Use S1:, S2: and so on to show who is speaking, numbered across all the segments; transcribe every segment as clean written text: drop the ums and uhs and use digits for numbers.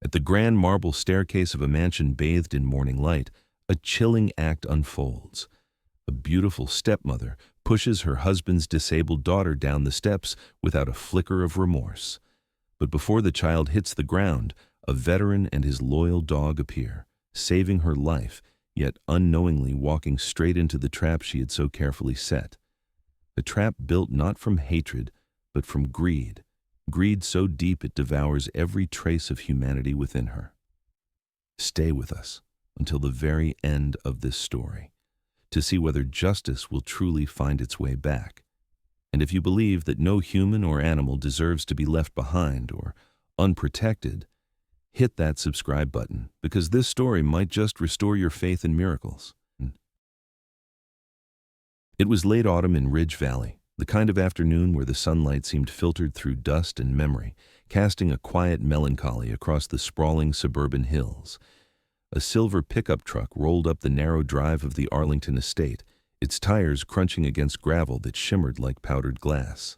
S1: At the grand marble staircase of a mansion bathed in morning light, a chilling act unfolds. A beautiful stepmother pushes her husband's disabled daughter down the steps without a flicker of remorse. But before the child hits the ground, a veteran and his loyal dog appear, saving her life, yet unknowingly walking straight into the trap she had so carefully set. A trap built not from hatred, but from greed. Greed so deep it devours every trace of humanity within her. Stay with us until the very end of this story, to see whether justice will truly find its way back. And if you believe that no human or animal deserves to be left behind or unprotected, hit that subscribe button, because this story might just restore your faith in miracles. It was late autumn in Ridge Valley, the kind of afternoon where the sunlight seemed filtered through dust and memory, casting a quiet melancholy across the sprawling suburban hills. A silver pickup truck rolled up the narrow drive of the Arlington estate, its tires crunching against gravel that shimmered like powdered glass.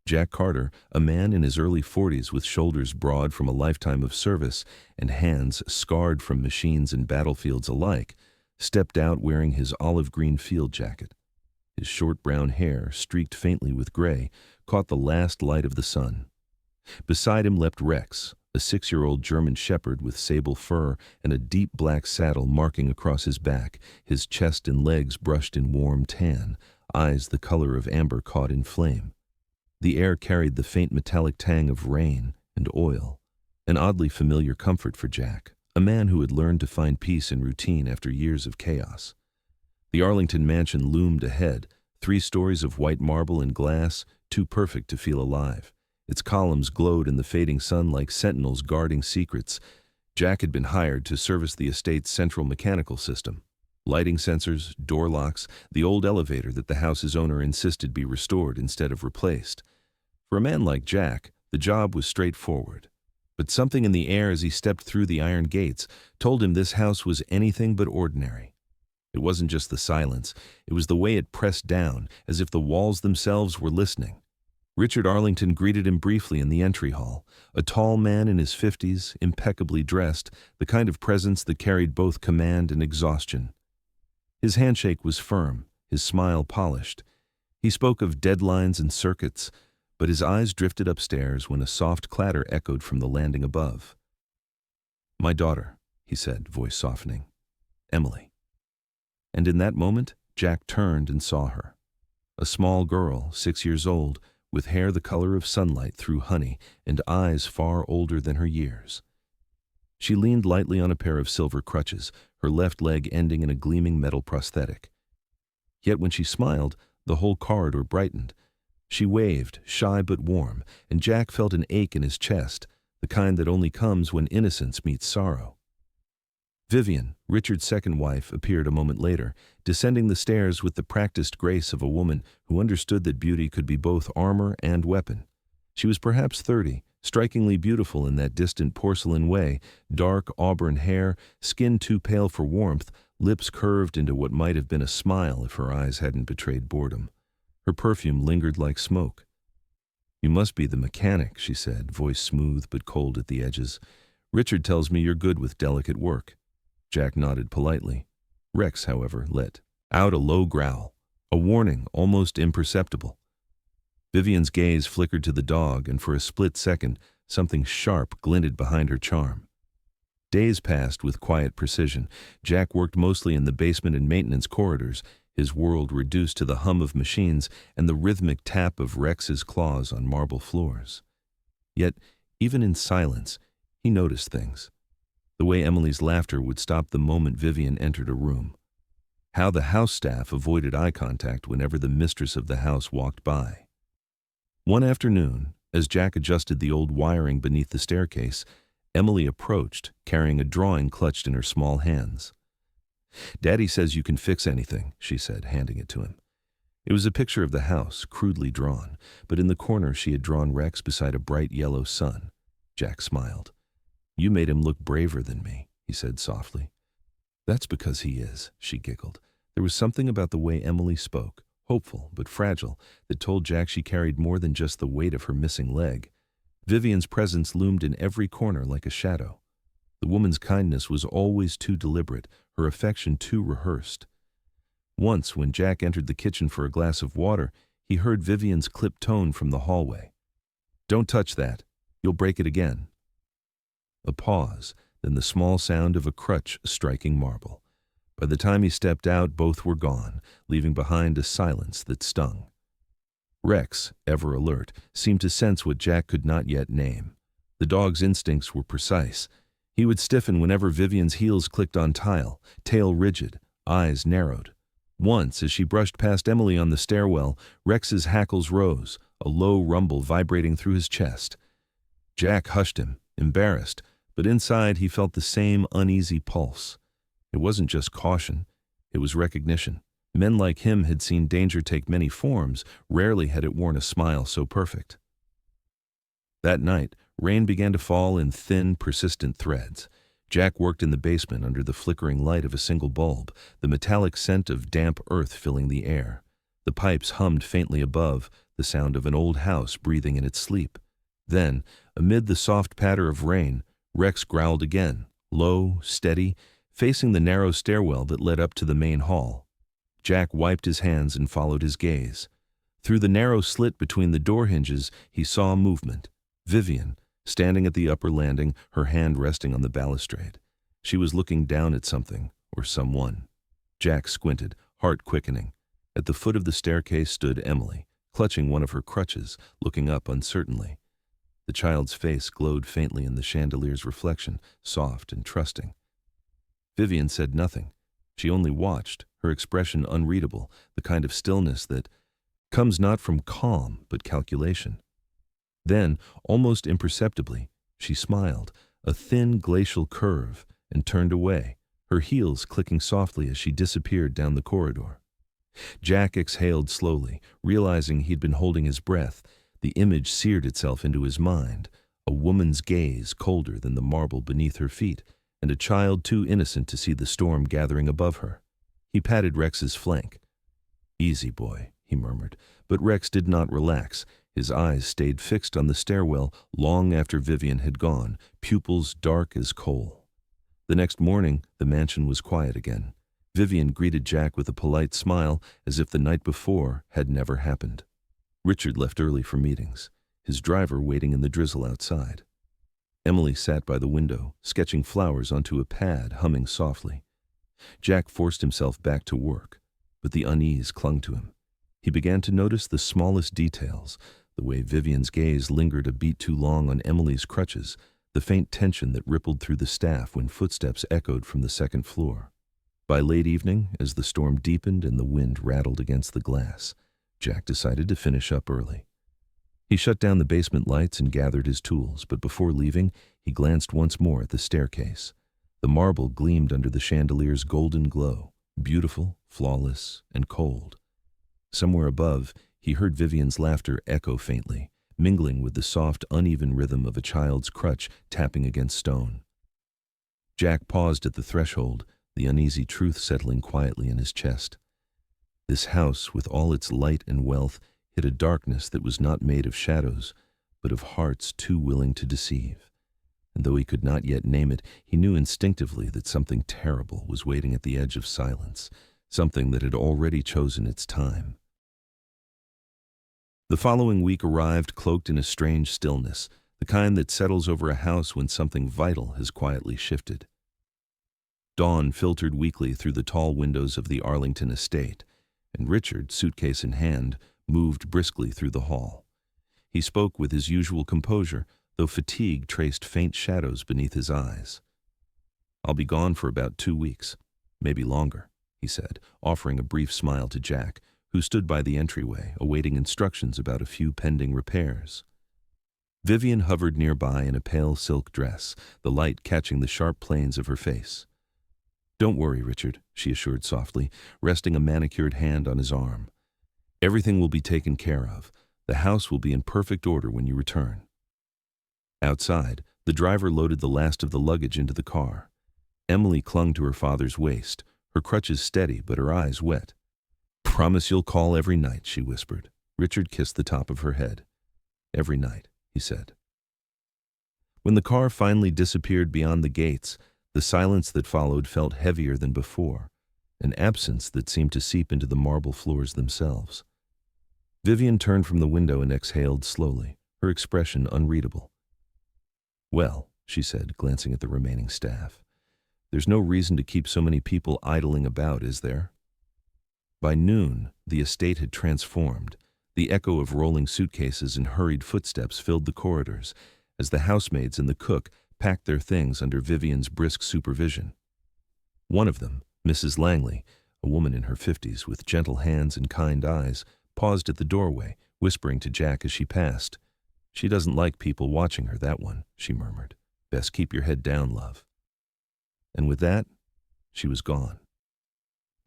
S1: Jack Carter, a man in his early 40s with shoulders broad from a lifetime of service and hands scarred from machines and battlefields alike, stepped out wearing his olive green field jacket. His short brown hair, streaked faintly with gray, caught the last light of the sun. Beside him leapt Rex, a 6-year-old German shepherd with sable fur and a deep black saddle marking across his back, his chest and legs brushed in warm tan, eyes the color of amber caught in flame. The air carried the faint metallic tang of rain and oil, an oddly familiar comfort for Jack, a man who had learned to find peace in routine after years of chaos. The Arlington mansion loomed ahead, 3 stories of white marble and glass, too perfect to feel alive. Its columns glowed in the fading sun like sentinels guarding secrets. Jack had been hired to service the estate's central mechanical system. Lighting sensors, door locks, the old elevator that the house's owner insisted be restored instead of replaced. For a man like Jack, the job was straightforward. But something in the air as he stepped through the iron gates told him this house was anything but ordinary. It wasn't just the silence, it was the way it pressed down, as if the walls themselves were listening. Richard Arlington greeted him briefly in the entry hall, a tall man in his 50s, impeccably dressed, the kind of presence that carried both command and exhaustion. His handshake was firm, his smile polished. He spoke of deadlines and circuits, but his eyes drifted upstairs when a soft clatter echoed from the landing above. "My daughter," he said, voice softening. "Emily." And in that moment, Jack turned and saw her. A small girl, 6 years old, with hair the color of sunlight through honey and eyes far older than her years. She leaned lightly on a pair of silver crutches, her left leg ending in a gleaming metal prosthetic. Yet when she smiled, the whole corridor brightened. She waved, shy but warm, and Jack felt an ache in his chest, the kind that only comes when innocence meets sorrow. Vivien, Richard's second wife, appeared a moment later, descending the stairs with the practiced grace of a woman who understood that beauty could be both armor and weapon. She was perhaps 30, strikingly beautiful in that distant porcelain way, dark auburn hair, skin too pale for warmth, lips curved into what might have been a smile if her eyes hadn't betrayed boredom. Her perfume lingered like smoke. "You must be the mechanic," she said, voice smooth but cold at the edges. "Richard tells me you're good with delicate work." Jack nodded politely. Rex, however, let out a low growl, a warning almost imperceptible. Vivien's gaze flickered to the dog, and for a split second, something sharp glinted behind her charm. Days passed with quiet precision. Jack worked mostly in the basement and maintenance corridors, his world reduced to the hum of machines and the rhythmic tap of Rex's claws on marble floors. Yet, even in silence, he noticed things. The way Emily's laughter would stop the moment Vivien entered a room. How the house staff avoided eye contact whenever the mistress of the house walked by. One afternoon, as Jack adjusted the old wiring beneath the staircase, Emily approached, carrying a drawing clutched in her small hands. "Daddy says you can fix anything," she said, handing it to him. It was a picture of the house, crudely drawn, but in the corner she had drawn Rex beside a bright yellow sun. Jack smiled. "You made him look braver than me," he said softly. "That's because he is," she giggled. There was something about the way Emily spoke, hopeful but fragile, that told Jack she carried more than just the weight of her missing leg. Vivien's presence loomed in every corner like a shadow. The woman's kindness was always too deliberate, her affection too rehearsed. Once, when Jack entered the kitchen for a glass of water, he heard Vivien's clipped tone from the hallway. "Don't touch that. You'll break it again." A pause, then the small sound of a crutch striking marble. By the time he stepped out, both were gone, leaving behind a silence that stung. Rex, ever alert, seemed to sense what Jack could not yet name. The dog's instincts were precise. He would stiffen whenever Vivien's heels clicked on tile, tail rigid, eyes narrowed. Once, as she brushed past Emily on the stairwell, Rex's hackles rose, a low rumble vibrating through his chest. Jack hushed him, embarrassed, but inside he felt the same uneasy pulse. It wasn't just caution, it was recognition. Men like him had seen danger take many forms, rarely had it worn a smile so perfect. That night, rain began to fall in thin, persistent threads. Jack worked in the basement under the flickering light of a single bulb, the metallic scent of damp earth filling the air. The pipes hummed faintly above, the sound of an old house breathing in its sleep. Then, amid the soft patter of rain, Rex growled again, low, steady, facing the narrow stairwell that led up to the main hall. Jack wiped his hands and followed his gaze. Through the narrow slit between the door hinges, he saw movement. Vivien, standing at the upper landing, her hand resting on the balustrade. She was looking down at something, or someone. Jack squinted, heart quickening. At the foot of the staircase stood Emily, clutching one of her crutches, looking up uncertainly. The child's face glowed faintly in the chandelier's reflection, soft and trusting. Vivien said nothing. She only watched, her expression unreadable, the kind of stillness that comes not from calm but calculation. Then, almost imperceptibly, she smiled, a thin glacial curve, and turned away, her heels clicking softly as she disappeared down the corridor. Jack exhaled slowly, realizing he'd been holding his breath. The image seared itself into his mind, a woman's gaze colder than the marble beneath her feet, and a child too innocent to see the storm gathering above her. He patted Rex's flank. "Easy, boy," he murmured, but Rex did not relax. His eyes stayed fixed on the stairwell long after Vivien had gone, pupils dark as coal. The next morning, the mansion was quiet again. Vivien greeted Jack with a polite smile, as if the night before had never happened. Richard left early for meetings, his driver waiting in the drizzle outside. Emily sat by the window, sketching flowers onto a pad, humming softly. Jack forced himself back to work, but the unease clung to him. He began to notice the smallest details, the way Vivien's gaze lingered a beat too long on Emily's crutches, the faint tension that rippled through the staff when footsteps echoed from the second floor. By late evening, as the storm deepened and the wind rattled against the glass, Jack decided to finish up early. He shut down the basement lights and gathered his tools, but before leaving, he glanced once more at the staircase. The marble gleamed under the chandelier's golden glow, beautiful, flawless, and cold. Somewhere above, he heard Vivien's laughter echo faintly, mingling with the soft, uneven rhythm of a child's crutch tapping against stone. Jack paused at the threshold, the uneasy truth settling quietly in his chest. This house, with all its light and wealth, hid a darkness that was not made of shadows, but of hearts too willing to deceive. And though he could not yet name it, he knew instinctively that something terrible was waiting at the edge of silence, something that had already chosen its time. The following week arrived cloaked in a strange stillness, the kind that settles over a house when something vital has quietly shifted. Dawn filtered weakly through the tall windows of the Arlington estate, and Richard, suitcase in hand, moved briskly through the hall. He spoke with his usual composure, though fatigue traced faint shadows beneath his eyes. "I'll be gone for about 2 weeks, maybe longer," he said, offering a brief smile to Jack, who stood by the entryway, awaiting instructions about a few pending repairs. Vivien hovered nearby in a pale silk dress, the light catching the sharp planes of her face. "Don't worry, Richard," she assured softly, resting a manicured hand on his arm. "Everything will be taken care of. The house will be in perfect order when you return." Outside, the driver loaded the last of the luggage into the car. Emily clung to her father's waist, her crutches steady but her eyes wet. "Promise you'll call every night," she whispered. Richard kissed the top of her head. "Every night," he said. When the car finally disappeared beyond the gates, the silence that followed felt heavier than before, an absence that seemed to seep into the marble floors themselves. Vivien turned from the window and exhaled slowly, her expression unreadable. "Well," she said, glancing at the remaining staff, "there's no reason to keep so many people idling about, is there?" By noon, the estate had transformed. The echo of rolling suitcases and hurried footsteps filled the corridors as the housemaids and the cook packed their things under Vivien's brisk supervision. One of them, Mrs. Langley, a woman in her 50s with gentle hands and kind eyes, paused at the doorway, whispering to Jack as she passed. "She doesn't like people watching her, that one," she murmured. "Best keep your head down, love." And with that, she was gone.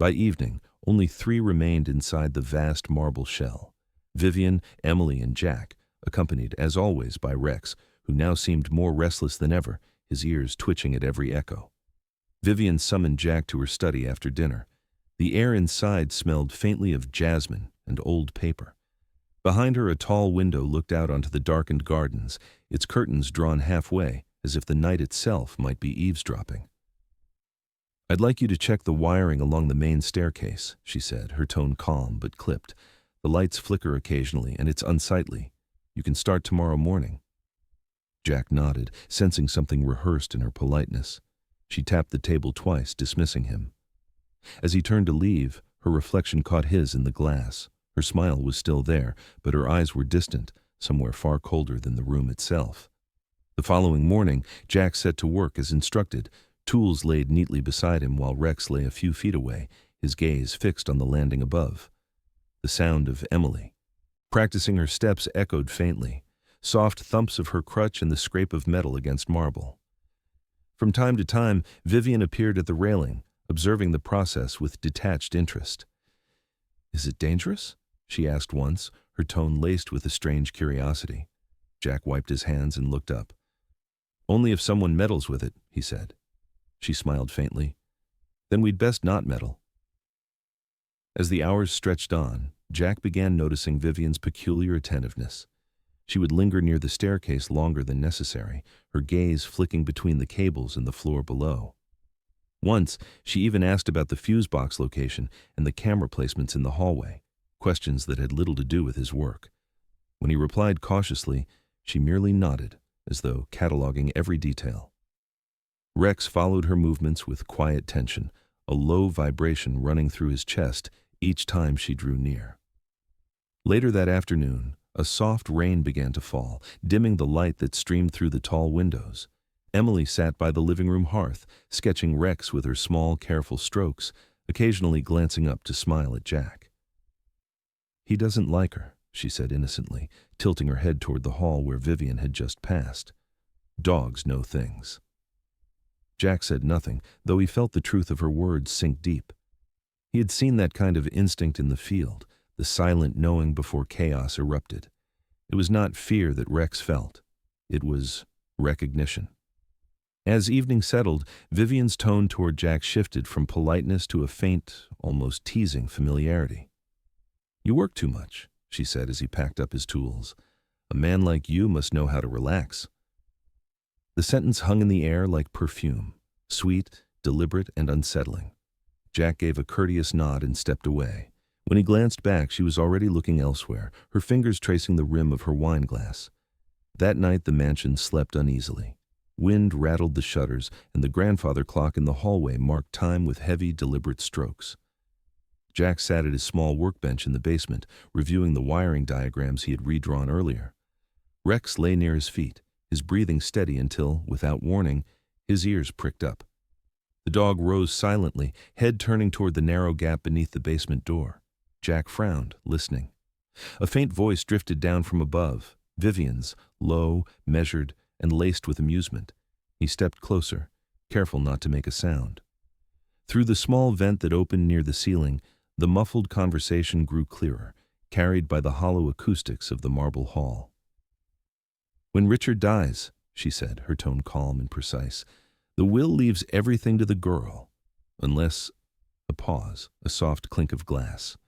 S1: By evening, only 3 remained inside the vast marble shell: Vivien, Emily, and Jack, accompanied, as always, by Rex, who now seemed more restless than ever, his ears twitching at every echo. Vivien summoned Jack to her study after dinner. The air inside smelled faintly of jasmine and old paper. Behind her, a tall window looked out onto the darkened gardens, its curtains drawn halfway, as if the night itself might be eavesdropping. "I'd like you to check the wiring along the main staircase," she said, her tone calm but clipped. "The lights flicker occasionally, and it's unsightly. You can start tomorrow morning." Jack nodded, sensing something rehearsed in her politeness. She tapped the table twice, dismissing him. As he turned to leave, her reflection caught his in the glass. Her smile was still there, but her eyes were distant, somewhere far colder than the room itself. The following morning, Jack set to work as instructed, tools laid neatly beside him while Rex lay a few feet away, his gaze fixed on the landing above. The sound of Emily. Practicing her steps echoed faintly, soft thumps of her crutch and the scrape of metal against marble. From time to time, Vivien appeared at the railing, observing the process with detached interest. "Is it dangerous?" she asked once, her tone laced with a strange curiosity. Jack wiped his hands and looked up. "Only if someone meddles with it," he said. She smiled faintly. "Then we'd best not meddle." As the hours stretched on, Jack began noticing Vivien's peculiar attentiveness. She would linger near the staircase longer than necessary, her gaze flicking between the cables and the floor below. Once, she even asked about the fuse box location and the camera placements in the hallway, questions that had little to do with his work. When he replied cautiously, she merely nodded, as though cataloging every detail. Rex followed her movements with quiet tension, a low vibration running through his chest each time she drew near. Later that afternoon, a soft rain began to fall, dimming the light that streamed through the tall windows. Emily sat by the living room hearth, sketching Rex with her small, careful strokes, occasionally glancing up to smile at Jack. "He doesn't like her," she said innocently, tilting her head toward the hall where Vivien had just passed. "Dogs know things." Jack said nothing, though he felt the truth of her words sink deep. He had seen that kind of instinct in the field, the silent knowing before chaos erupted. It was not fear that Rex felt. It was recognition. As evening settled, Vivien's tone toward Jack shifted from politeness to a faint, almost teasing familiarity. "You work too much," she said as he packed up his tools. "A man like you must know how to relax." The sentence hung in the air like perfume, sweet, deliberate, and unsettling. Jack gave a courteous nod and stepped away. When he glanced back, she was already looking elsewhere, her fingers tracing the rim of her wine glass. That night the mansion slept uneasily. Wind rattled the shutters, and the grandfather clock in the hallway marked time with heavy, deliberate strokes. Jack sat at his small workbench in the basement, reviewing the wiring diagrams he had redrawn earlier. Rex lay near his feet, his breathing steady until, without warning, his ears pricked up. The dog rose silently, head turning toward the narrow gap beneath the basement door. Jack frowned, listening. A faint voice drifted down from above, Vivien's, low, measured, and laced with amusement. He stepped closer, careful not to make a sound. Through the small vent that opened near the ceiling, the muffled conversation grew clearer, carried by the hollow acoustics of the marble hall. "When Richard dies," she said, her tone calm and precise, "the will leaves everything to the girl, unless—" a pause, a soft clink of glass.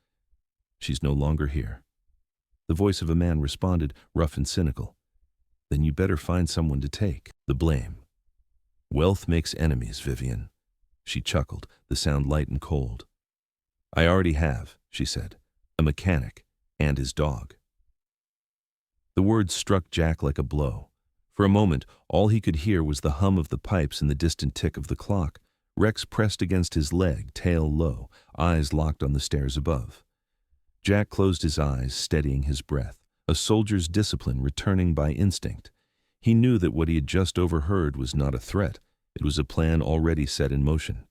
S1: "She's no longer here." The voice of a man responded, rough and cynical. Then you better find someone to take the blame. Wealth makes enemies, Vivien. She chuckled, the sound light and cold. I already have, she said, a mechanic and his dog. The words struck Jack like a blow. For a moment, all he could hear was the hum of the pipes and the distant tick of the clock. Rex pressed against his leg, tail low, eyes locked on the stairs above. Jack closed his eyes, steadying his breath, a soldier's discipline returning by instinct. He knew that what he had just overheard was not a threat. It was a plan already set in motion.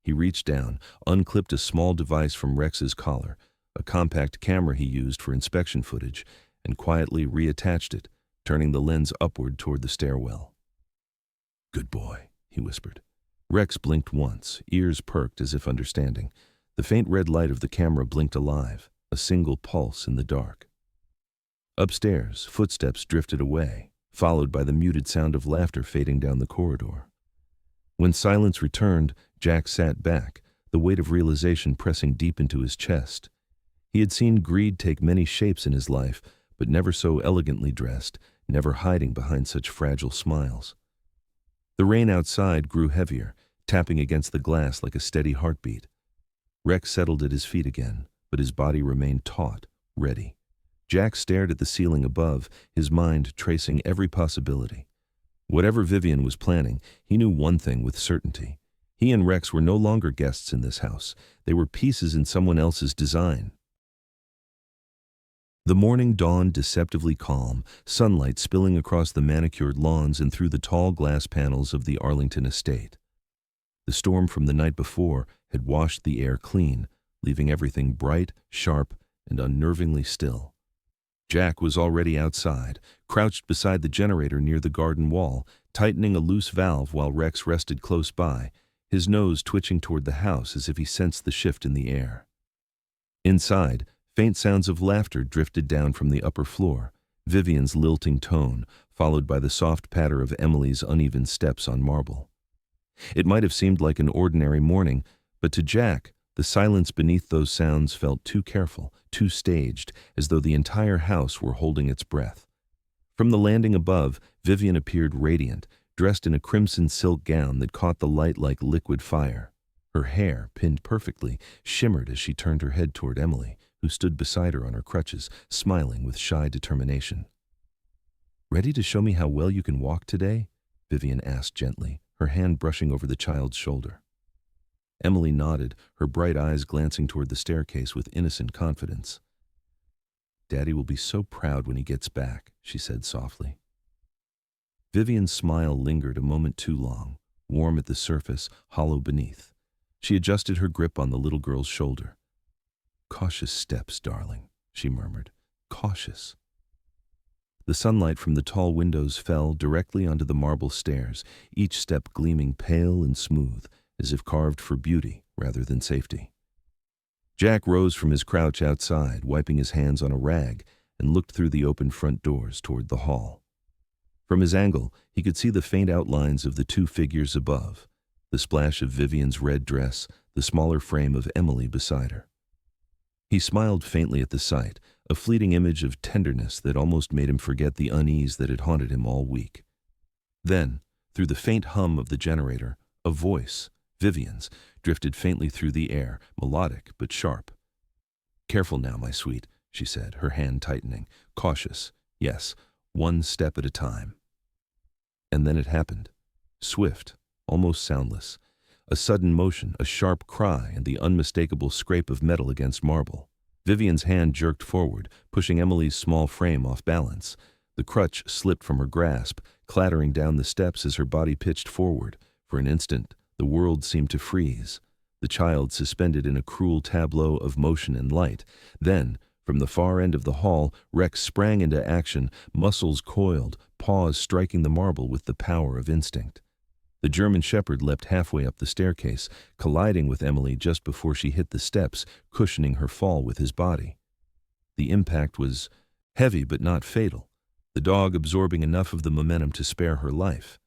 S1: He reached down, unclipped a small device from Rex's collar, a compact camera he used for inspection footage, and quietly reattached it, turning the lens upward toward the stairwell. Good boy, he whispered. Rex blinked once, ears perked as if understanding. The faint red light of the camera blinked alive, a single pulse in the dark. Upstairs, footsteps drifted away, followed by the muted sound of laughter fading down the corridor. When silence returned, Jack sat back, the weight of realization pressing deep into his chest. He had seen greed take many shapes in his life, but never so elegantly dressed, never hiding behind such fragile smiles. The rain outside grew heavier, tapping against the glass like a steady heartbeat. Rex settled at his feet again, but his body remained taut, ready. Jack stared at the ceiling above, his mind tracing every possibility. Whatever Vivien was planning, he knew one thing with certainty. He and Rex were no longer guests in this house. They were pieces in someone else's design. The morning dawned deceptively calm, sunlight spilling across the manicured lawns and through the tall glass panels of the Arlington estate. The storm from the night before had washed the air clean, leaving everything bright, sharp, and unnervingly still. Jack was already outside, crouched beside the generator near the garden wall, tightening a loose valve while Rex rested close by, his nose twitching toward the house as if he sensed the shift in the air. Inside, faint sounds of laughter drifted down from the upper floor, Vivien's lilting tone, followed by the soft patter of Emily's uneven steps on marble. It might have seemed like an ordinary morning, but to Jack, the silence beneath those sounds felt too careful, too staged, as though the entire house were holding its breath. From the landing above, Vivien appeared radiant, dressed in a crimson silk gown that caught the light like liquid fire. Her hair, pinned perfectly, shimmered as she turned her head toward Emily, who stood beside her on her crutches, smiling with shy determination. "Ready to show me how well you can walk today?" Vivien asked gently, her hand brushing over the child's shoulder. Emily nodded, her bright eyes glancing toward the staircase with innocent confidence. "Daddy will be so proud when he gets back," she said softly. Vivien's smile lingered a moment too long, warm at the surface, hollow beneath. She adjusted her grip on the little girl's shoulder. "Cautious steps, darling," she murmured. "Cautious." The sunlight from the tall windows fell directly onto the marble stairs, each step gleaming pale and smooth, as if carved for beauty rather than safety. Jack rose from his crouch outside, wiping his hands on a rag, and looked through the open front doors toward the hall. From his angle, he could see the faint outlines of the two figures above, the splash of Vivien's red dress, the smaller frame of Emily beside her. He smiled faintly at the sight, a fleeting image of tenderness that almost made him forget the unease that had haunted him all week. Then, through the faint hum of the generator, a voice, Vivien's, drifted faintly through the air, melodic but sharp. "Careful now, my sweet," she said, her hand tightening. "Cautious, yes, one step at a time." And then it happened. Swift, almost soundless. A sudden motion, a sharp cry, and the unmistakable scrape of metal against marble. Vivien's hand jerked forward, pushing Emily's small frame off balance. The crutch slipped from her grasp, clattering down the steps as her body pitched forward. For an instant, the world seemed to freeze, the child suspended in a cruel tableau of motion and light. Then, from the far end of the hall, Rex sprang into action, muscles coiled, paws striking the marble with the power of instinct. The German shepherd leapt halfway up the staircase, colliding with Emily just before she hit the steps, cushioning her fall with his body. The impact was heavy but not fatal, the dog absorbing enough of the momentum to spare her life.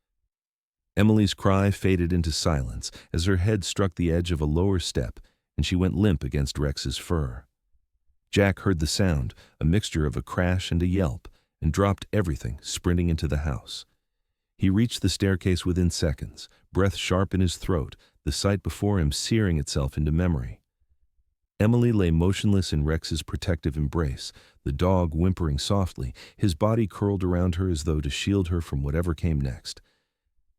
S1: Emily's cry faded into silence as her head struck the edge of a lower step and she went limp against Rex's fur. Jack heard the sound, a mixture of a crash and a yelp, and dropped everything, sprinting into the house. He reached the staircase within seconds, breath sharp in his throat, the sight before him searing itself into memory. Emily lay motionless in Rex's protective embrace, the dog whimpering softly, his body curled around her as though to shield her from whatever came next.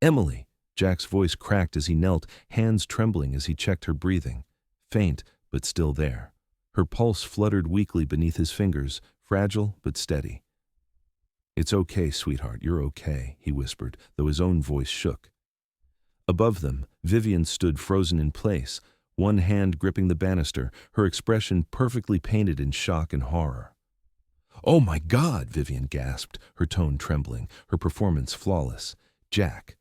S1: "Emily!" Jack's voice cracked as he knelt, hands trembling as he checked her breathing. Faint, but still there. Her pulse fluttered weakly beneath his fingers, fragile but steady. "It's okay, sweetheart, you're okay," he whispered, though his own voice shook. Above them, Vivien stood frozen in place, one hand gripping the banister, her expression perfectly painted in shock and horror. "Oh my God!" Vivien gasped, her tone trembling, her performance flawless. "Jack,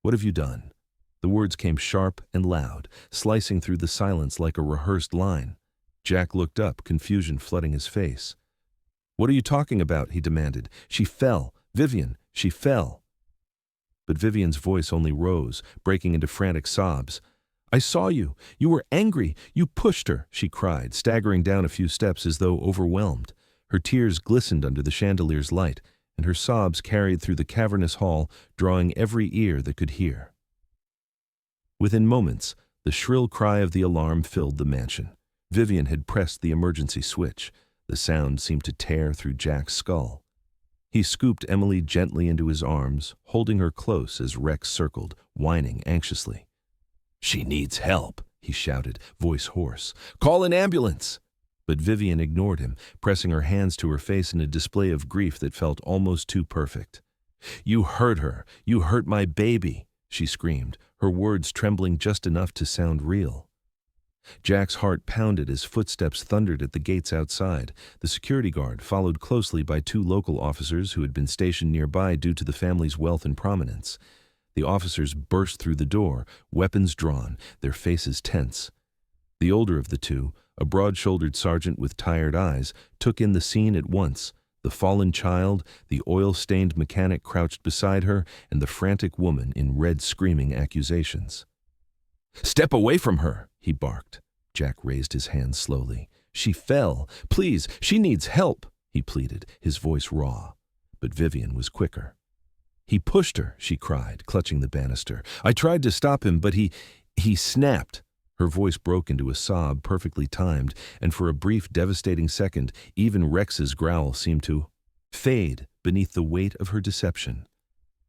S1: what have you done?" The words came sharp and loud, slicing through the silence like a rehearsed line. Jack looked up, confusion flooding his face. "What are you talking about?" he demanded. "She fell. Vivien, she fell." But Vivien's voice only rose, breaking into frantic sobs. "I saw you. You were angry. You pushed her," she cried, staggering down a few steps as though overwhelmed. Her tears glistened under the chandelier's light, and her sobs carried through the cavernous hall, drawing every ear that could hear. Within moments, the shrill cry of the alarm filled the mansion. Vivien had pressed the emergency switch. The sound seemed to tear through Jack's skull. He scooped Emily gently into his arms, holding her close as Rex circled, whining anxiously. "She needs help," he shouted, voice hoarse. "Call an ambulance!" But Vivien ignored him, pressing her hands to her face in a display of grief that felt almost too perfect. "You hurt her! You hurt my baby!" she screamed, her words trembling just enough to sound real. Jack's heart pounded as footsteps thundered at the gates outside. The security guard, followed closely by two local officers who had been stationed nearby due to the family's wealth and prominence. The officers burst through the door, weapons drawn, their faces tense. The older of the two, a broad-shouldered sergeant with tired eyes, took in the scene at once. The fallen child, the oil-stained mechanic crouched beside her, and the frantic woman in red screaming accusations. "Step away from her!" he barked. Jack raised his hand slowly. "She fell. Please, she needs help," he pleaded, his voice raw. But Vivien was quicker. "He pushed her," she cried, clutching the banister. "I tried to stop him, but he snapped." Her voice broke into a sob perfectly timed, and for a brief, devastating second, even Rex's growl seemed to fade beneath the weight of her deception.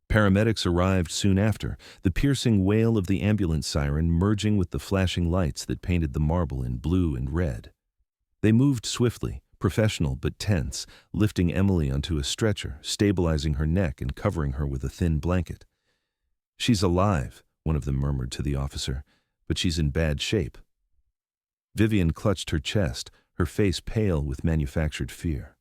S1: Paramedics arrived soon after, the piercing wail of the ambulance siren merging with the flashing lights that painted the marble in blue and red. They moved swiftly, professional but tense, lifting Emily onto a stretcher, stabilizing her neck and covering her with a thin blanket. "She's alive," one of them murmured to the officer, "but she's in bad shape." Vivien clutched her chest, her face pale with manufactured fear.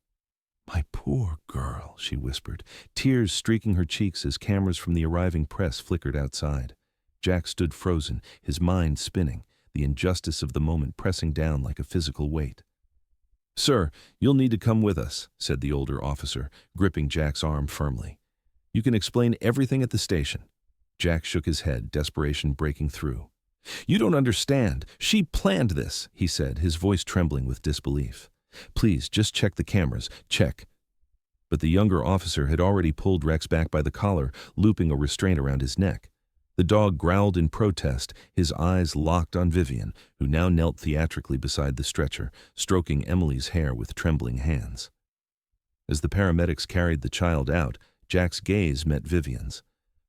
S1: "My poor girl," she whispered, tears streaking her cheeks as cameras from the arriving press flickered outside. Jack stood frozen, his mind spinning, the injustice of the moment pressing down like a physical weight. "Sir, you'll need to come with us," said the older officer, gripping Jack's arm firmly. "You can explain everything at the station." Jack shook his head, desperation breaking through. "You don't understand. She planned this," he said, his voice trembling with disbelief. "Please, just check the cameras. Check." But the younger officer had already pulled Rex back by the collar, looping a restraint around his neck. The dog growled in protest, his eyes locked on Vivien, who now knelt theatrically beside the stretcher, stroking Emily's hair with trembling hands. As the paramedics carried the child out, Jack's gaze met Vivien's.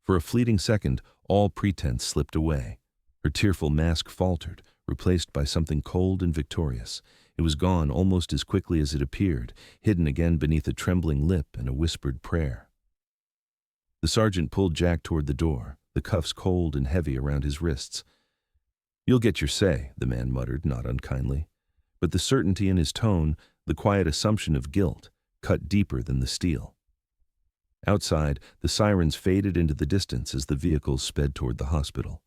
S1: For a fleeting second, all pretense slipped away. Her tearful mask faltered, replaced by something cold and victorious. It was gone almost as quickly as it appeared, hidden again beneath a trembling lip and a whispered prayer. The sergeant pulled Jack toward the door, the cuffs cold and heavy around his wrists. "You'll get your say," the man muttered, not unkindly. But the certainty in his tone, the quiet assumption of guilt, cut deeper than the steel. Outside, the sirens faded into the distance as the vehicles sped toward the hospital.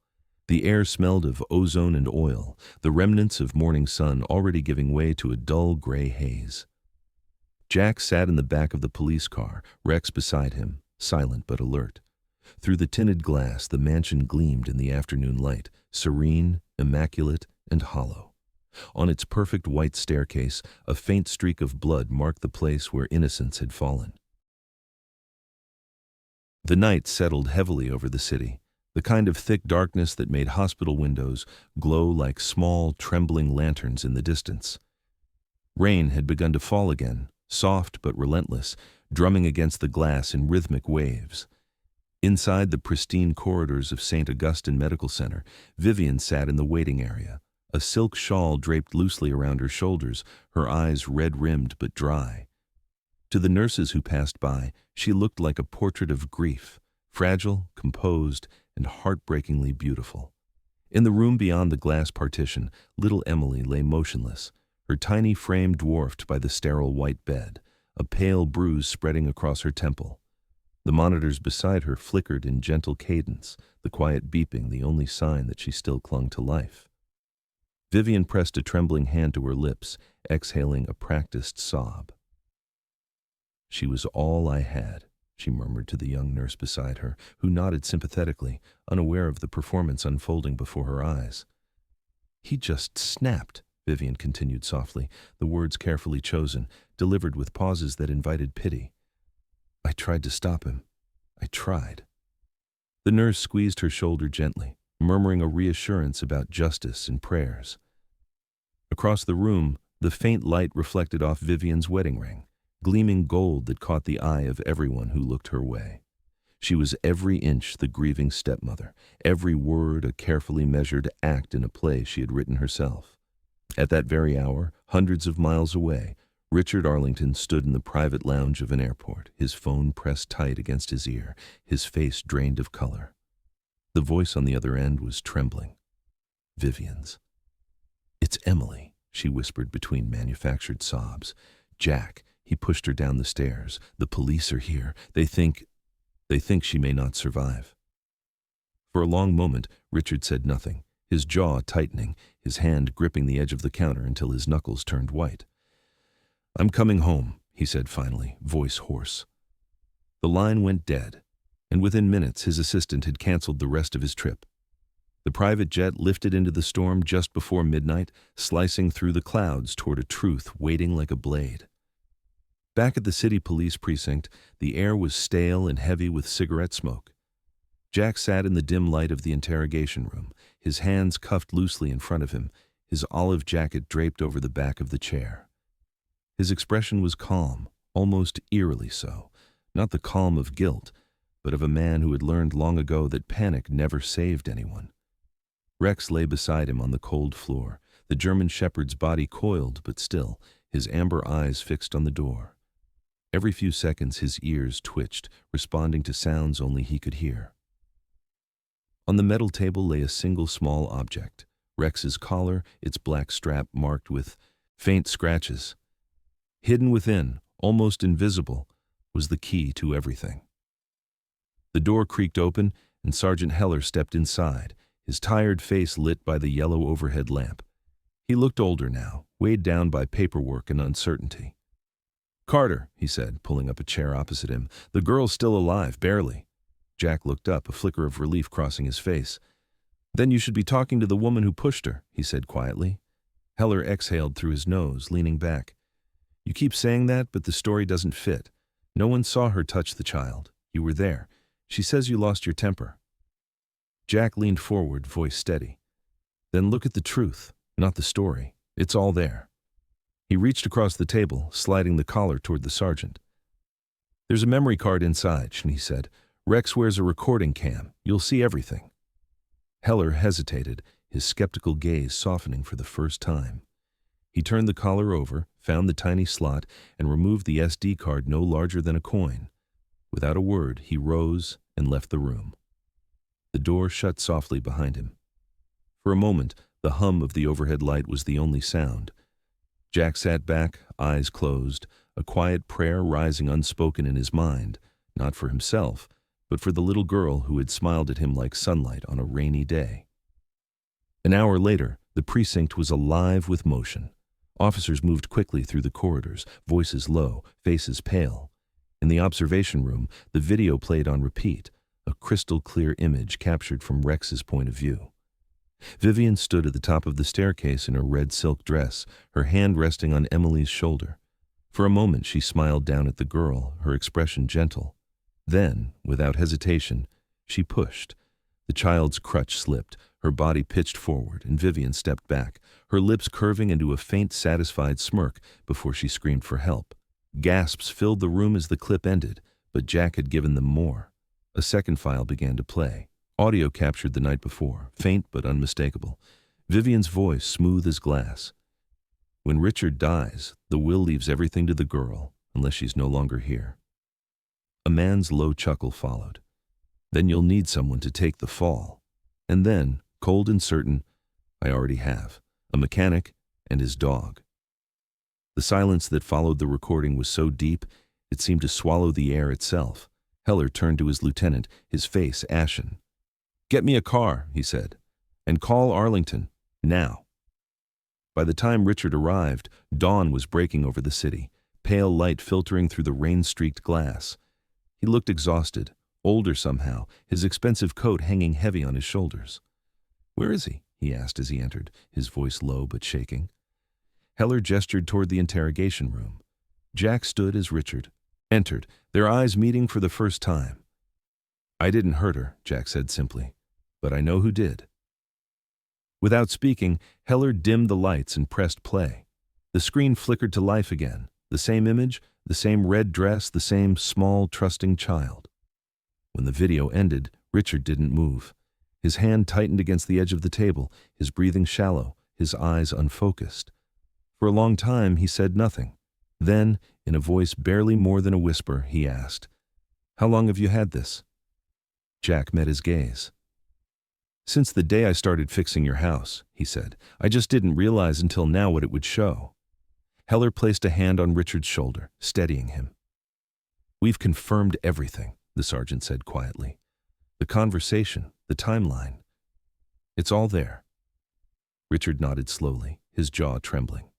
S1: The air smelled of ozone and oil, the remnants of morning sun already giving way to a dull gray haze. Jack sat in the back of the police car, Rex beside him, silent but alert. Through the tinted glass, the mansion gleamed in the afternoon light, serene, immaculate, and hollow. On its perfect white staircase, a faint streak of blood marked the place where innocence had fallen. The night settled heavily over the city, the kind of thick darkness that made hospital windows glow like small, trembling lanterns in the distance. Rain had begun to fall again, soft but relentless, drumming against the glass in rhythmic waves. Inside the pristine corridors of St. Augustine Medical Center, Vivien sat in the waiting area, a silk shawl draped loosely around her shoulders, her eyes red-rimmed but dry. To the nurses who passed by, she looked like a portrait of grief, fragile, composed, and heartbreakingly beautiful. In the room beyond the glass partition, little Emily lay motionless, her tiny frame dwarfed by the sterile white bed, a pale bruise spreading across her temple. The monitors beside her flickered in gentle cadence, the quiet beeping the only sign that she still clung to life. Vivien pressed a trembling hand to her lips, exhaling a practiced sob. "She was all I had," she murmured to the young nurse beside her, who nodded sympathetically, unaware of the performance unfolding before her eyes. "He just snapped," Vivien continued softly, the words carefully chosen, delivered with pauses that invited pity. "I tried to stop him. I tried." The nurse squeezed her shoulder gently, murmuring a reassurance about justice and prayers. Across the room, the faint light reflected off Vivien's wedding ring, gleaming gold that caught the eye of everyone who looked her way. She was every inch the grieving stepmother, every word a carefully measured act in a play she had written herself. At that very hour, hundreds of miles away, Richard Arlington stood in the private lounge of an airport, his phone pressed tight against his ear, his face drained of color. The voice on the other end was trembling. Vivien's. "It's Emily," she whispered between manufactured sobs. "Jack," he pushed her down the stairs. "The police are here. They think she may not survive." For a long moment, Richard said nothing, his jaw tightening, his hand gripping the edge of the counter until his knuckles turned white. "I'm coming home," he said finally, voice hoarse. The line went dead, and within minutes his assistant had canceled the rest of his trip. The private jet lifted into the storm just before midnight, slicing through the clouds toward a truth waiting like a blade. Back at the city police precinct, the air was stale and heavy with cigarette smoke. Jack sat in the dim light of the interrogation room, his hands cuffed loosely in front of him, his olive jacket draped over the back of the chair. His expression was calm, almost eerily so, not the calm of guilt, but of a man who had learned long ago that panic never saved anyone. Rex lay beside him on the cold floor, the German shepherd's body coiled but still, his amber eyes fixed on the door. Every few seconds his ears twitched, responding to sounds only he could hear. On the metal table lay a single small object, Rex's collar, its black strap marked with faint scratches. Hidden within, almost invisible, was the key to everything. The door creaked open, and Sergeant Heller stepped inside, his tired face lit by the yellow overhead lamp. He looked older now, weighed down by paperwork and uncertainty. "Carter," he said, pulling up a chair opposite him, "the girl's still alive, barely." Jack looked up, a flicker of relief crossing his face. "Then you should be talking to the woman who pushed her," he said quietly. Heller exhaled through his nose, leaning back. "You keep saying that, but the story doesn't fit. No one saw her touch the child. You were there. She says you lost your temper." Jack leaned forward, voice steady. "Then look at the truth, not the story. It's all there." He reached across the table, sliding the collar toward the sergeant. "There's a memory card inside," he said. "Rex wears a recording cam. You'll see everything." Heller hesitated, his skeptical gaze softening for the first time. He turned the collar over, found the tiny slot, and removed the SD card no larger than a coin. Without a word, he rose and left the room. The door shut softly behind him. For a moment, the hum of the overhead light was the only sound. Jack sat back, eyes closed, a quiet prayer rising unspoken in his mind, not for himself, but for the little girl who had smiled at him like sunlight on a rainy day. An hour later, the precinct was alive with motion. Officers moved quickly through the corridors, voices low, faces pale. In the observation room, the video played on repeat, a crystal-clear image captured from Rex's point of view. Vivien stood at the top of the staircase in her red silk dress, her hand resting on Emily's shoulder. For a moment she smiled down at the girl, her expression gentle. Then, without hesitation, she pushed. The child's crutch slipped, her body pitched forward, and Vivien stepped back, her lips curving into a faint, satisfied smirk before she screamed for help. Gasps filled the room as the clip ended, but Jack had given them more. A second file began to play. Audio captured the night before, faint but unmistakable. Vivien's voice smooth as glass. When Richard dies, the will leaves everything to the girl, unless she's no longer here. A man's low chuckle followed. Then you'll need someone to take the fall. And then, cold and certain, I already have. A mechanic and his dog. The silence that followed the recording was so deep, it seemed to swallow the air itself. Heller turned to his lieutenant, his face ashen. "Get me a car," he said, "and call Arlington, now." By the time Richard arrived, dawn was breaking over the city, pale light filtering through the rain-streaked glass. He looked exhausted, older somehow, his expensive coat hanging heavy on his shoulders. "Where is he?" he asked as he entered, his voice low but shaking. Heller gestured toward the interrogation room. Jack stood as Richard entered, their eyes meeting for the first time. "I didn't hurt her," Jack said simply, "but I know who did." Without speaking, Heller dimmed the lights and pressed play. The screen flickered to life again, the same image, the same red dress, the same small, trusting child. When the video ended, Richard didn't move. His hand tightened against the edge of the table, his breathing shallow, his eyes unfocused. For a long time, he said nothing. Then, in a voice barely more than a whisper, he asked, "How long have you had this?" Jack met his gaze. "Since the day I started fixing your house," he said. "I just didn't realize until now what it would show." Heller placed a hand on Richard's shoulder, steadying him. "We've confirmed everything," the sergeant said quietly. "The conversation, the timeline. It's all there." Richard nodded slowly, his jaw trembling.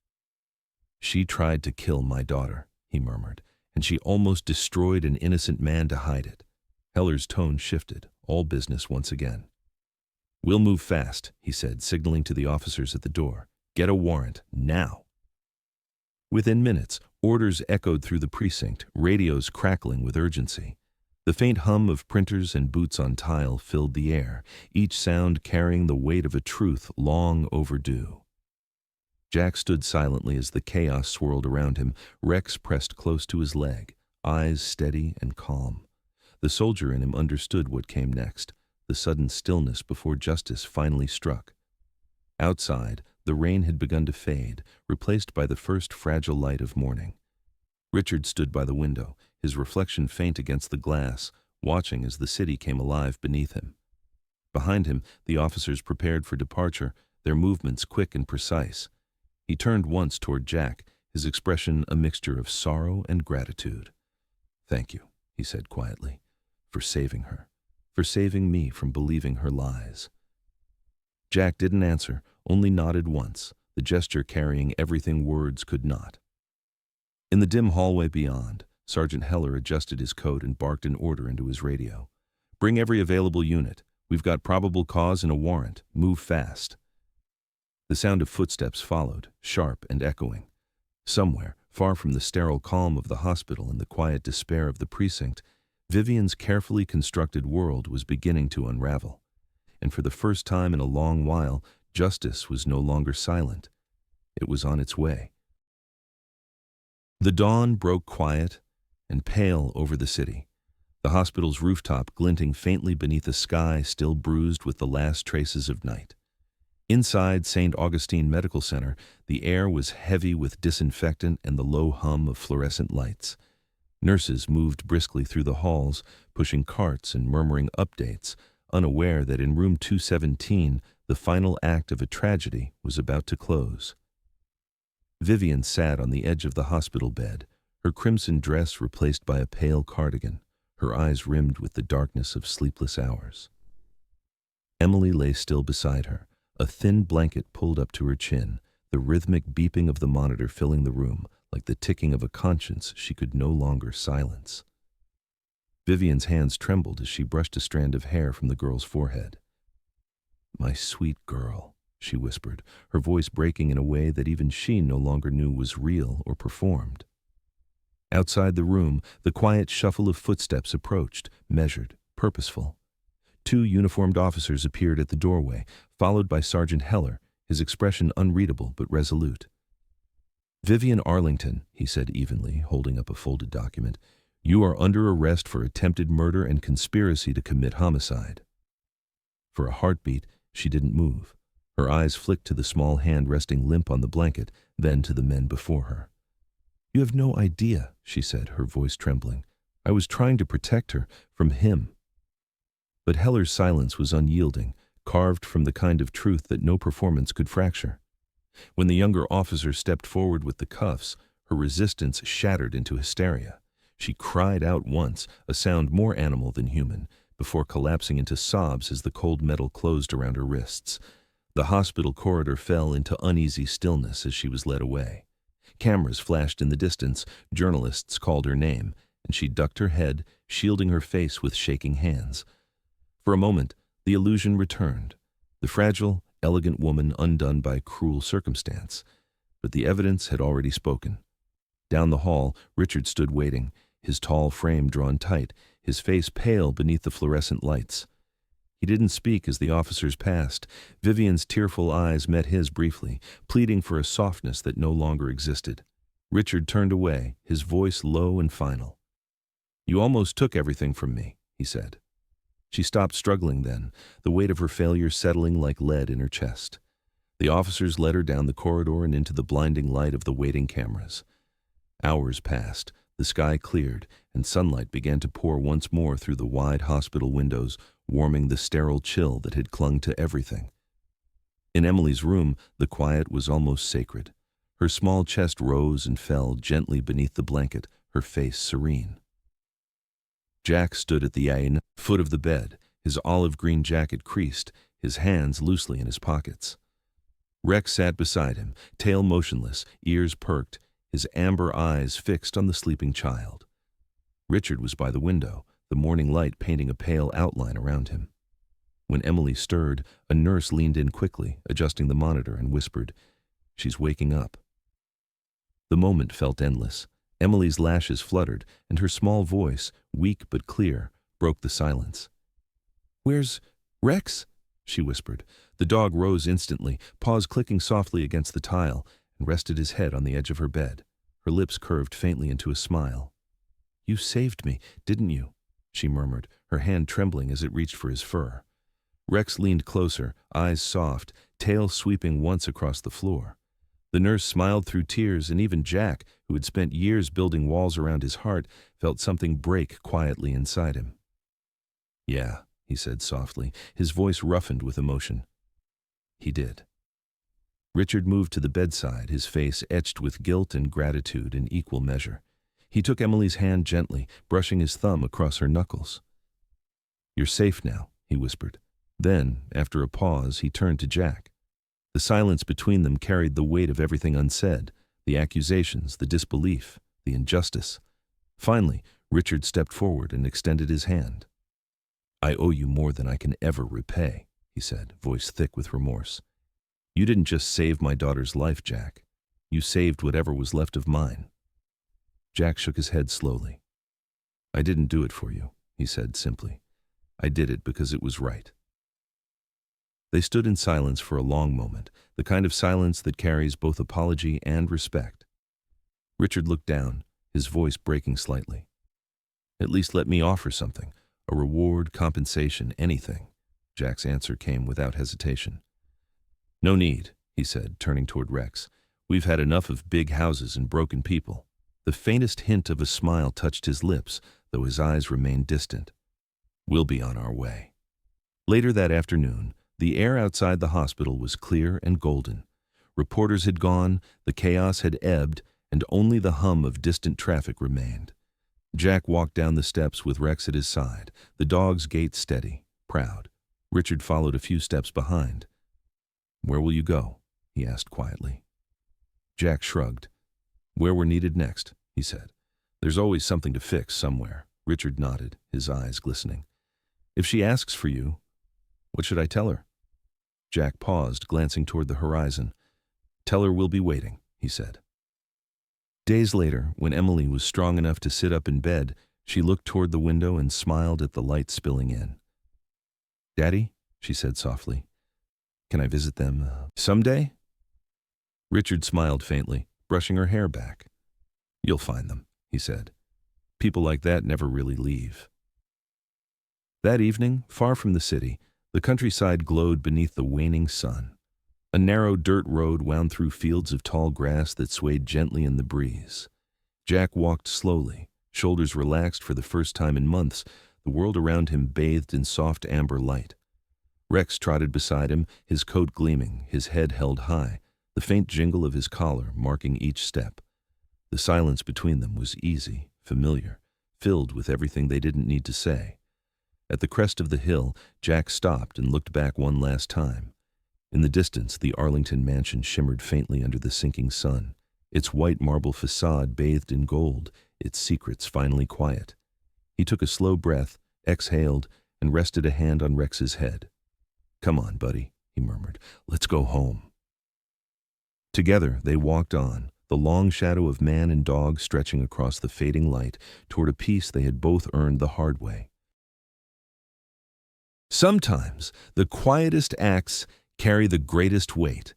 S1: "She tried to kill my daughter," he murmured, "and she almost destroyed an innocent man to hide it." Heller's tone shifted, all business once again. "We'll move fast," he said, signaling to the officers at the door. "Get a warrant, now." Within minutes, orders echoed through the precinct, radios crackling with urgency. The faint hum of printers and boots on tile filled the air, each sound carrying the weight of a truth long overdue. Jack stood silently as the chaos swirled around him, Rex pressed close to his leg, eyes steady and calm. The soldier in him understood what came next, the sudden stillness before justice finally struck. Outside, the rain had begun to fade, replaced by the first fragile light of morning. Richard stood by the window, his reflection faint against the glass, watching as the city came alive beneath him. Behind him, the officers prepared for departure, their movements quick and precise. He turned once toward Jack, his expression a mixture of sorrow and gratitude. "Thank you," he said quietly, "for saving her, for saving me from believing her lies." Jack didn't answer, only nodded once, the gesture carrying everything words could not. In the dim hallway beyond, Sergeant Heller adjusted his coat and barked an order into his radio. "Bring every available unit. We've got probable cause and a warrant. Move fast." The sound of footsteps followed, sharp and echoing. Somewhere, far from the sterile calm of the hospital and the quiet despair of the precinct, Vivien's carefully constructed world was beginning to unravel. And for the first time in a long while, justice was no longer silent. It was on its way. The dawn broke quiet and pale over the city, the hospital's rooftop glinting faintly beneath a sky still bruised with the last traces of night. Inside St. Augustine Medical Center, the air was heavy with disinfectant and the low hum of fluorescent lights. Nurses moved briskly through the halls, pushing carts and murmuring updates, unaware that in room 217, the final act of a tragedy was about to close. Vivien sat on the edge of the hospital bed, her crimson dress replaced by a pale cardigan, her eyes rimmed with the darkness of sleepless hours. Emily lay still beside her, a thin blanket pulled up to her chin, the rhythmic beeping of the monitor filling the room like the ticking of a conscience she could no longer silence. Vivien's hands trembled as she brushed a strand of hair from the girl's forehead. "My sweet girl," she whispered, her voice breaking in a way that even she no longer knew was real or performed. Outside the room, the quiet shuffle of footsteps approached, measured, purposeful. 2 uniformed officers appeared at the doorway, followed by Sergeant Heller, his expression unreadable but resolute. "Vivien Arlington," he said evenly, holding up a folded document, "you are under arrest for attempted murder and conspiracy to commit homicide." For a heartbeat, she didn't move. Her eyes flicked to the small hand resting limp on the blanket, then to the men before her. "You have no idea," she said, her voice trembling. "I was trying to protect her from him." But Heller's silence was unyielding, carved from the kind of truth that no performance could fracture. When the younger officer stepped forward with the cuffs, her resistance shattered into hysteria. She cried out once, a sound more animal than human, before collapsing into sobs as the cold metal closed around her wrists. The hospital corridor fell into uneasy stillness as she was led away. Cameras flashed in the distance, journalists called her name, and she ducked her head, shielding her face with shaking hands. For a moment, the illusion returned, the fragile, elegant woman undone by cruel circumstance. But the evidence had already spoken. Down the hall, Richard stood waiting, his tall frame drawn tight, his face pale beneath the fluorescent lights. He didn't speak as the officers passed. Vivien's tearful eyes met his briefly, pleading for a softness that no longer existed. Richard turned away, his voice low and final. "You almost took everything from me," he said. She stopped struggling then, the weight of her failure settling like lead in her chest. The officers led her down the corridor and into the blinding light of the waiting cameras. Hours passed, the sky cleared, and sunlight began to pour once more through the wide hospital windows, warming the sterile chill that had clung to everything. In Emily's room, the quiet was almost sacred. Her small chest rose and fell gently beneath the blanket, her face serene. Jack stood at the foot of the bed, his olive-green jacket creased, his hands loosely in his pockets. Rex sat beside him, tail motionless, ears perked, his amber eyes fixed on the sleeping child. Richard was by the window, the morning light painting a pale outline around him. When Emily stirred, a nurse leaned in quickly, adjusting the monitor, and whispered, "She's waking up." The moment felt endless. Emily's lashes fluttered, and her small voice, weak but clear, broke the silence. "Where's Rex?" she whispered. The dog rose instantly, paws clicking softly against the tile, and rested his head on the edge of her bed. Her lips curved faintly into a smile. "You saved me, didn't you?" she murmured, her hand trembling as it reached for his fur. Rex leaned closer, eyes soft, tail sweeping once across the floor. The nurse smiled through tears, and even Jack, who had spent years building walls around his heart, felt something break quietly inside him. "Yeah," he said softly, his voice roughened with emotion. "He did." Richard moved to the bedside, his face etched with guilt and gratitude in equal measure. He took Emily's hand gently, brushing his thumb across her knuckles. "You're safe now," he whispered. Then, after a pause, he turned to Jack. The silence between them carried the weight of everything unsaid, the accusations, the disbelief, the injustice. Finally, Richard stepped forward and extended his hand. "I owe you more than I can ever repay," he said, voice thick with remorse. "You didn't just save my daughter's life, Jack. You saved whatever was left of mine." Jack shook his head slowly. "I didn't do it for you," he said simply. "I did it because it was right." They stood in silence for a long moment, the kind of silence that carries both apology and respect. Richard looked down, his voice breaking slightly. "At least let me offer something, a reward, compensation, anything." Jack's answer came without hesitation. "No need," he said, turning toward Rex. "We've had enough of big houses and broken people." The faintest hint of a smile touched his lips, though his eyes remained distant. "We'll be on our way." Later that afternoon, the air outside the hospital was clear and golden. Reporters had gone, the chaos had ebbed, and only the hum of distant traffic remained. Jack walked down the steps with Rex at his side, the dog's gait steady, proud. Richard followed a few steps behind. "Where will you go?" he asked quietly. Jack shrugged. "Where we're needed next," he said. "There's always something to fix somewhere." Richard nodded, his eyes glistening. "If she asks for you, what should I tell her?" Jack paused, glancing toward the horizon. "Tell her we'll be waiting," he said. Days later, when Emily was strong enough to sit up in bed, she looked toward the window and smiled at the light spilling in. "Daddy," she said softly, "can I visit them someday?" Richard smiled faintly, brushing her hair back. "You'll find them," he said. "People like that never really leave." That evening, far from the city, the countryside glowed beneath the waning sun. A narrow dirt road wound through fields of tall grass that swayed gently in the breeze. Jack walked slowly, shoulders relaxed for the first time in months, the world around him bathed in soft amber light. Rex trotted beside him, his coat gleaming, his head held high, the faint jingle of his collar marking each step. The silence between them was easy, familiar, filled with everything they didn't need to say. At the crest of the hill, Jack stopped and looked back one last time. In the distance, the Arlington mansion shimmered faintly under the sinking sun, its white marble facade bathed in gold, its secrets finally quiet. He took a slow breath, exhaled, and rested a hand on Rex's head. "Come on, buddy," he murmured. "Let's go home." Together, they walked on, the long shadow of man and dog stretching across the fading light toward a peace they had both earned the hard way. Sometimes, the quietest acts carry the greatest weight.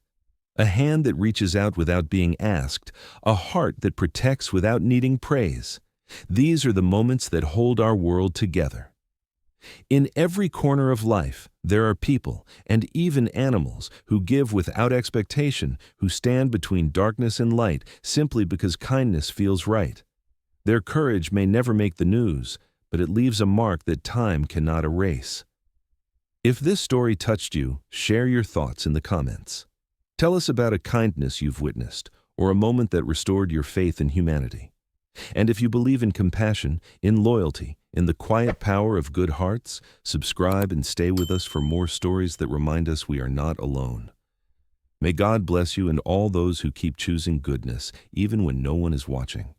S1: A hand that reaches out without being asked, a heart that protects without needing praise. These are the moments that hold our world together. In every corner of life, there are people, and even animals, who give without expectation, who stand between darkness and light simply because kindness feels right. Their courage may never make the news, but it leaves a mark that time cannot erase. If this story touched you, share your thoughts in the comments. Tell us about a kindness you've witnessed, or a moment that restored your faith in humanity. And if you believe in compassion, in loyalty, in the quiet power of good hearts, subscribe and stay with us for more stories that remind us we are not alone. May God bless you and all those who keep choosing goodness, even when no one is watching.